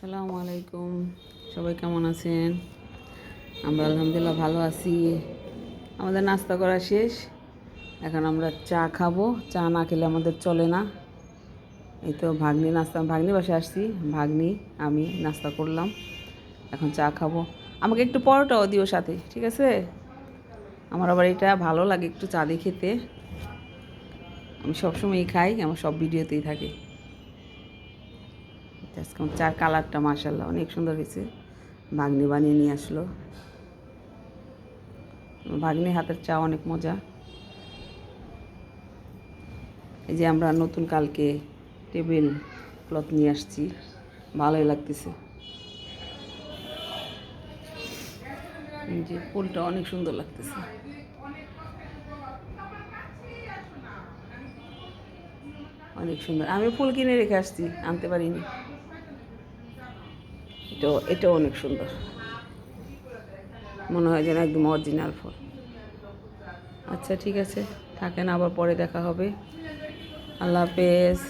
আসসালামু আলাইকুম, সবাই কেমন আছেন? আমরা আলহামদুলিল্লাহ ভালো আছি। আমাদের নাস্তা করা শেষ। এখন আমরা চা খাবো। চা না খেলে আমাদের চলে না। এই তো ভাগ্নি বাসায় আসছি। ভাগ্নি আমি নাস্তা করলাম, এখন চা খাবো। আমাকে একটু পরোটাও দিও সাথে, ঠিক আছে? আমার আবার এটা ভালো লাগে একটু চা দিয়ে খেতে। আমি সবসময়ই খাই, আমার সব ভিডিওতেই থাকে। আজকে আমার চার কালারটা মাশাআল্লাহ অনেক সুন্দর হয়েছে। ভাগ্নি বানিয়ে নিয়ে আসলো। ভাগ্নির হাতের চা অনেক মজা। এই যে আমরা নতুন কালকে টেবিল ক্লথ নিয়ে আসছি, ভালোই লাগতেছে। এই যে ফুলটা অনেক সুন্দর লাগতেছে, অনেক সুন্দর। আমি ফুল কিনে রেখে আসছি, আনতে পারিনি। এটাও অনেক সুন্দর, মনে হয় যেন একদম অরিজিনাল ফুল। আচ্ছা ঠিক আছে, থাকেন, আবার পরে দেখা হবে। আল্লাহ হাফেজ।